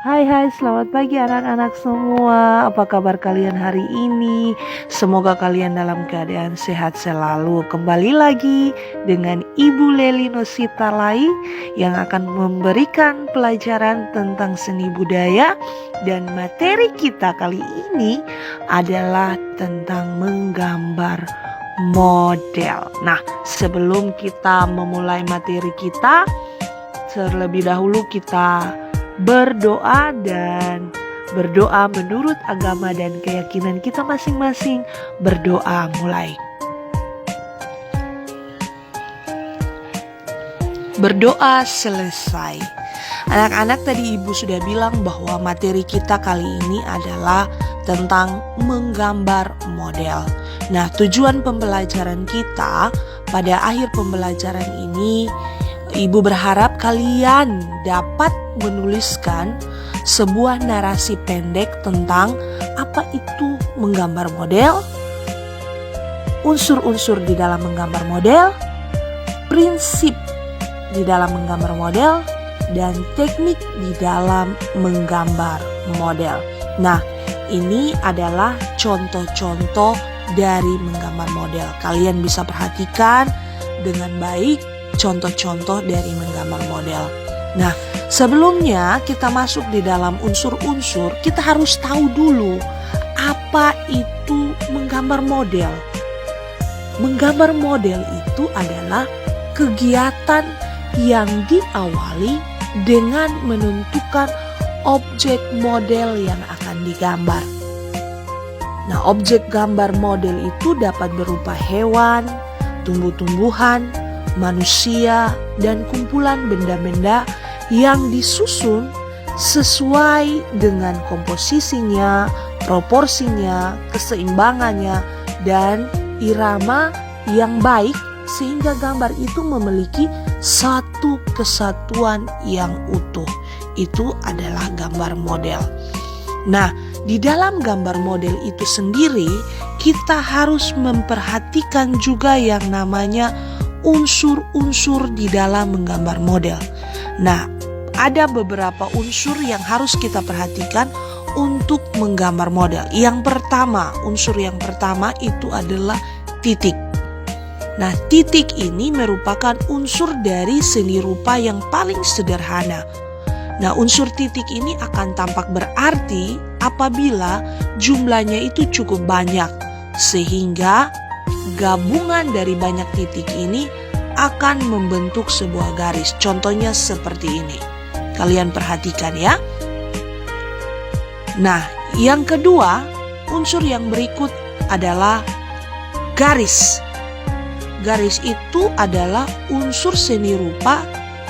Hai, selamat pagi anak-anak semua. Apa kabar kalian hari ini? Semoga kalian dalam keadaan sehat selalu. Kembali lagi dengan Ibu Leli Nositalai yang akan memberikan pelajaran tentang seni budaya. Dan materi kita kali ini adalah tentang menggambar model. Nah, sebelum kita memulai materi kita, terlebih dahulu kita berdoa menurut agama dan keyakinan kita masing-masing. Berdoa mulai. Berdoa selesai. Anak-anak, tadi Ibu sudah bilang bahwa materi kita kali ini adalah tentang menggambar model. Nah, tujuan pembelajaran kita pada akhir pembelajaran ini, Ibu berharap kalian dapat menuliskan sebuah narasi pendek tentang apa itu menggambar model, unsur-unsur di dalam menggambar model, prinsip di dalam menggambar model, dan teknik di dalam menggambar model. Nah, ini adalah contoh-contoh dari menggambar model. Kalian bisa perhatikan dengan baik contoh-contoh dari menggambar model. Nah, sebelumnya kita masuk di dalam unsur-unsur, kita harus tahu dulu apa itu menggambar model. Menggambar model itu adalah kegiatan yang diawali dengan menentukan objek model yang akan digambar. Nah, objek gambar model itu dapat berupa hewan, tumbuh-tumbuhan, manusia, dan kumpulan benda-benda yang disusun sesuai dengan komposisinya, proporsinya, keseimbangannya, dan irama yang baik sehingga gambar itu memiliki satu kesatuan yang utuh. Itu adalah gambar model. Nah, di dalam gambar model itu sendiri kita harus memperhatikan juga yang namanya unsur-unsur di dalam menggambar model. Nah, ada beberapa unsur yang harus kita perhatikan untuk menggambar model. Unsur yang pertama itu adalah titik. Nah, titik ini merupakan unsur dari seni rupa yang paling sederhana. Nah, unsur titik ini akan tampak berarti apabila jumlahnya itu cukup banyak, sehingga gabungan dari banyak titik ini akan membentuk sebuah garis. Contohnya seperti ini. Kalian perhatikan ya. Nah, yang kedua, unsur yang berikut adalah garis. Garis itu adalah unsur seni rupa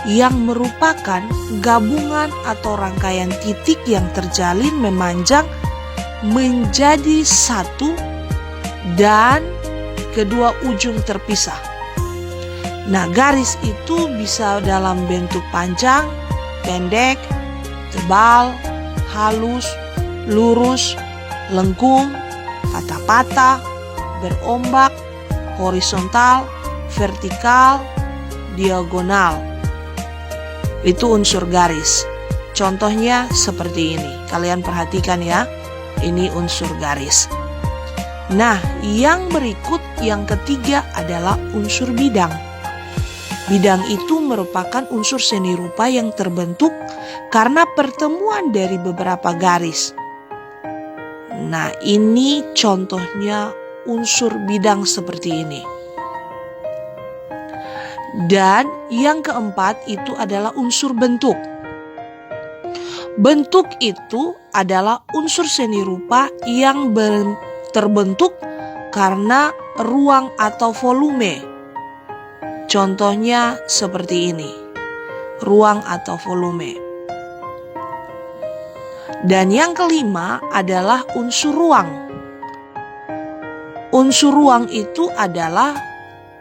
yang merupakan gabungan atau rangkaian titik yang terjalin memanjang menjadi satu dan kedua ujung terpisah. Nah, garis itu bisa dalam bentuk panjang, pendek, tebal, halus, lurus, lengkung, patah-patah, berombak, horizontal, vertikal, diagonal. Itu unsur garis. Contohnya seperti ini. Kalian perhatikan ya. Ini unsur garis. Nah, yang berikut, yang ketiga adalah unsur bidang. Bidang itu merupakan unsur seni rupa yang terbentuk karena pertemuan dari beberapa garis. Nah, ini contohnya unsur bidang seperti ini. Dan yang keempat itu adalah unsur bentuk. Bentuk itu adalah unsur seni rupa yang terbentuk karena ruang atau volume. Contohnya seperti ini. Ruang atau volume. Dan yang kelima adalah unsur ruang. Unsur ruang itu adalah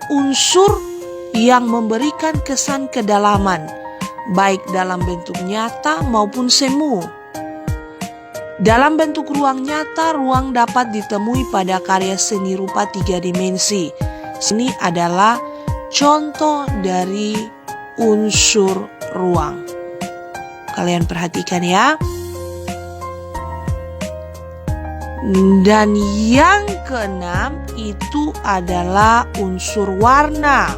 unsur yang memberikan kesan kedalaman, baik dalam bentuk nyata maupun semu. Dalam bentuk ruang nyata, ruang dapat ditemui pada karya seni rupa 3 dimensi. Ini adalah contoh dari unsur ruang. Kalian perhatikan ya. Dan yang keenam itu adalah unsur warna.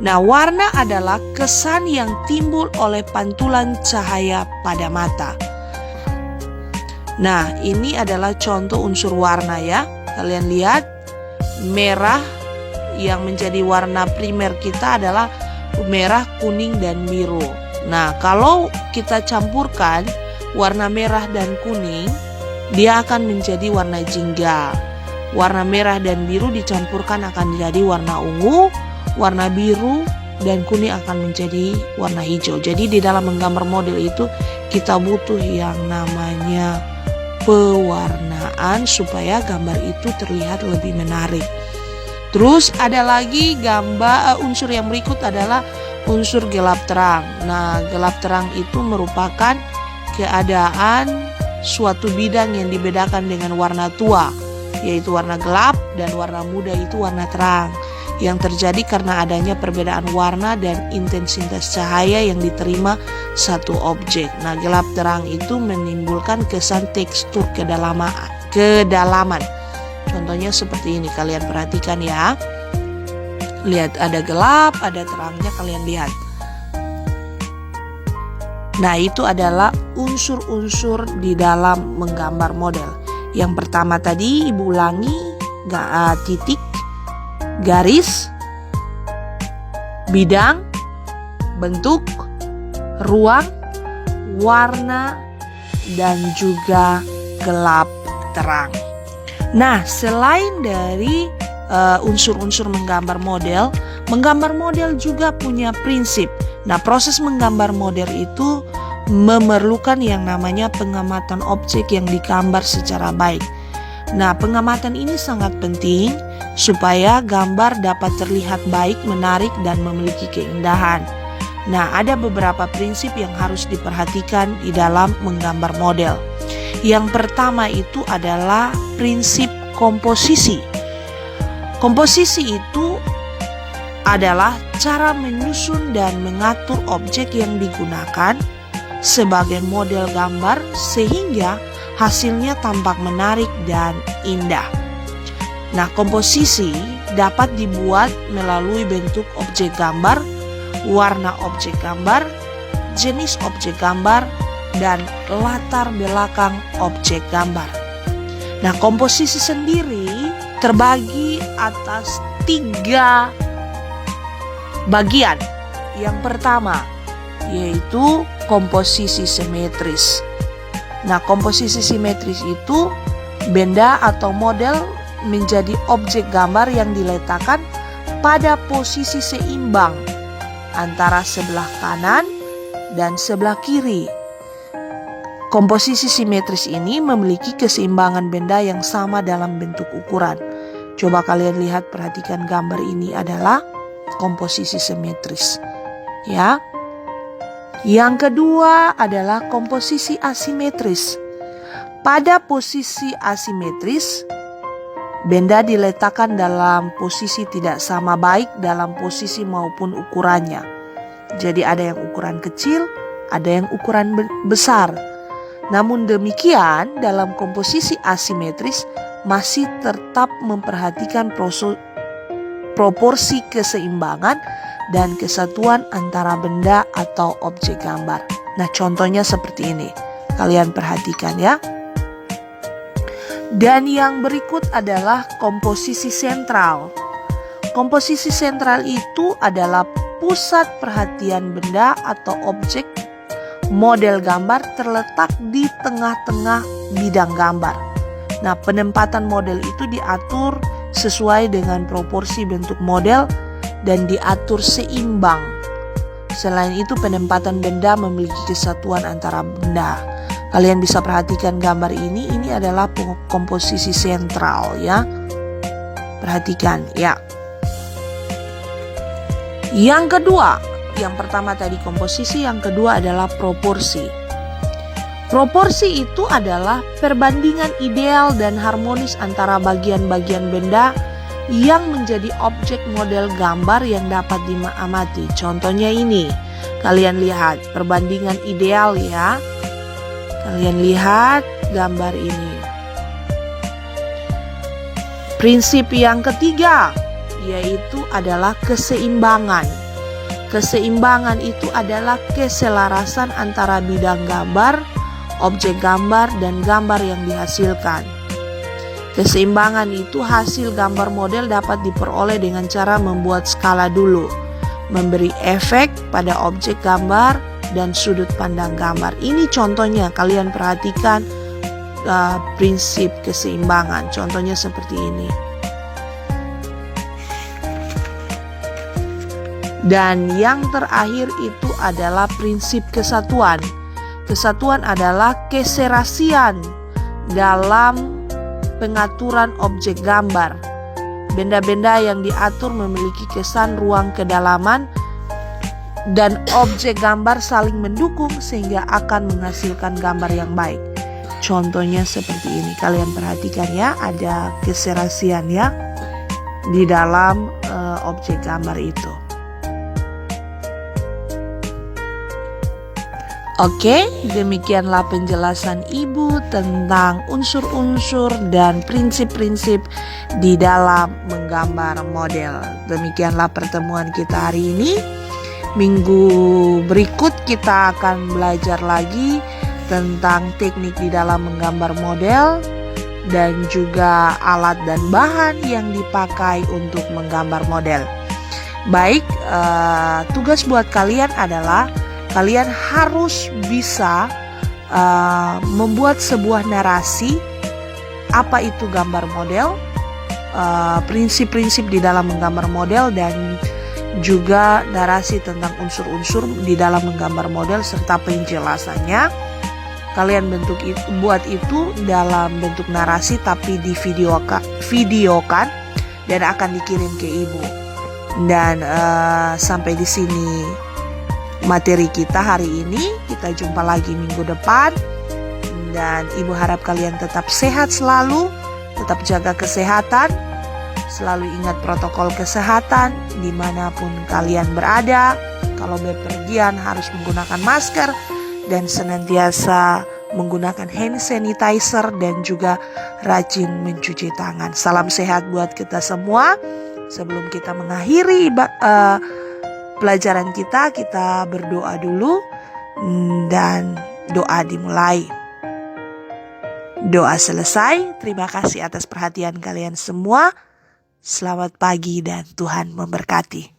Nah, warna adalah kesan yang timbul oleh pantulan cahaya pada mata. Nah, ini adalah contoh unsur warna ya. Kalian lihat, merah yang menjadi warna primer kita adalah merah, kuning, dan biru. Nah, kalau kita campurkan warna merah dan kuning, dia akan menjadi warna jingga. Warna merah dan biru dicampurkan akan menjadi warna ungu, warna biru dan kuning akan menjadi warna hijau. Jadi di dalam menggambar model itu kita butuh yang namanya pewarnaan supaya gambar itu terlihat lebih menarik. Terus ada lagi unsur yang berikut adalah unsur gelap terang. Nah, gelap terang itu merupakan keadaan suatu bidang yang dibedakan dengan warna tua, yaitu warna gelap, dan warna muda itu warna terang, yang terjadi karena adanya perbedaan warna dan intensitas cahaya yang diterima satu objek. Nah, gelap terang itu menimbulkan kesan tekstur kedalaman. Contohnya seperti ini, kalian perhatikan ya. Lihat, ada gelap, ada terangnya, kalian lihat. Nah, itu adalah unsur-unsur di dalam menggambar model. Yang pertama tadi Ibu ulangi, titik, garis, bidang, bentuk, ruang, warna, dan juga gelap terang. Nah, selain dari unsur-unsur menggambar model juga punya prinsip. Nah, proses menggambar model itu memerlukan yang namanya pengamatan objek yang digambar secara baik. Nah, pengamatan ini sangat penting supaya gambar dapat terlihat baik, menarik, dan memiliki keindahan. Nah, ada beberapa prinsip yang harus diperhatikan di dalam menggambar model. Yang pertama itu adalah prinsip komposisi. Komposisi itu adalah cara menyusun dan mengatur objek yang digunakan sebagai model gambar sehingga hasilnya tampak menarik dan indah. Nah, komposisi dapat dibuat melalui bentuk objek gambar, warna objek gambar, jenis objek gambar, dan latar belakang objek gambar. Nah, komposisi sendiri terbagi atas 3 bagian. Yang pertama yaitu komposisi simetris. Nah, komposisi simetris itu benda atau model menjadi objek gambar yang diletakkan pada posisi seimbang antara sebelah kanan dan sebelah kiri. Komposisi simetris ini memiliki keseimbangan benda yang sama dalam bentuk ukuran. Coba kalian lihat, perhatikan gambar ini adalah komposisi simetris. Ya. Yang kedua adalah komposisi asimetris. Pada posisi asimetris, benda diletakkan dalam posisi tidak sama baik dalam posisi maupun ukurannya. Jadi ada yang ukuran kecil, ada yang ukuran besar. Namun demikian, dalam komposisi asimetris masih tetap memperhatikan proporsi keseimbangan dan kesatuan antara benda atau objek gambar. Nah, contohnya seperti ini. Kalian perhatikan ya. Dan yang berikut adalah komposisi sentral. Komposisi sentral itu adalah pusat perhatian benda atau objek model gambar terletak di tengah-tengah bidang gambar. Nah, penempatan model itu diatur sesuai dengan proporsi bentuk model dan diatur seimbang. Selain itu, penempatan benda memiliki kesatuan antara benda. Kalian bisa perhatikan gambar ini adalah komposisi sentral ya. Perhatikan ya. Yang kedua, yang pertama tadi komposisi, yang kedua adalah proporsi. Proporsi itu adalah perbandingan ideal dan harmonis antara bagian-bagian benda yang menjadi objek model gambar yang dapat diamati. Contohnya ini, kalian lihat perbandingan ideal ya. Kalian lihat gambar ini. Prinsip yang ketiga yaitu adalah keseimbangan. Keseimbangan itu adalah keselarasan antara bidang gambar, objek gambar, dan gambar yang dihasilkan. Keseimbangan itu hasil gambar model dapat diperoleh dengan cara membuat skala dulu, memberi efek pada objek gambar dan sudut pandang gambar. Ini contohnya, kalian perhatikan prinsip keseimbangan. Contohnya seperti ini. Dan yang terakhir itu adalah prinsip kesatuan. Kesatuan adalah keserasian dalam pengaturan objek gambar. Benda-benda yang diatur memiliki kesan ruang kedalaman dan objek gambar saling mendukung sehingga akan menghasilkan gambar yang baik. Contohnya seperti ini, kalian perhatikan ya, ada keserasian ya di dalam objek gambar itu. Oke, demikianlah penjelasan Ibu tentang unsur-unsur dan prinsip-prinsip di dalam menggambar model. Demikianlah pertemuan kita hari ini. Minggu berikut kita akan belajar lagi tentang teknik di dalam menggambar model dan juga alat dan bahan yang dipakai untuk menggambar model. Baik, tugas buat kalian adalah kalian harus bisa membuat sebuah narasi, apa itu gambar model, prinsip-prinsip di dalam menggambar model, dan juga narasi tentang unsur-unsur di dalam menggambar model serta penjelasannya. Kalian buat itu dalam bentuk narasi tapi videokan dan akan dikirim ke Ibu. Dan sampai di sini materi kita hari ini. Kita jumpa lagi minggu depan. Dan Ibu harap kalian tetap sehat selalu, tetap jaga kesehatan, selalu ingat protokol kesehatan dimanapun kalian berada. Kalau bepergian harus menggunakan masker dan senantiasa menggunakan hand sanitizer dan juga rajin mencuci tangan. Salam sehat buat kita semua. Sebelum kita mengakhiri pelajaran kita berdoa dulu dan doa dimulai. Doa selesai. Terima kasih atas perhatian kalian semua. Selamat pagi dan Tuhan memberkati.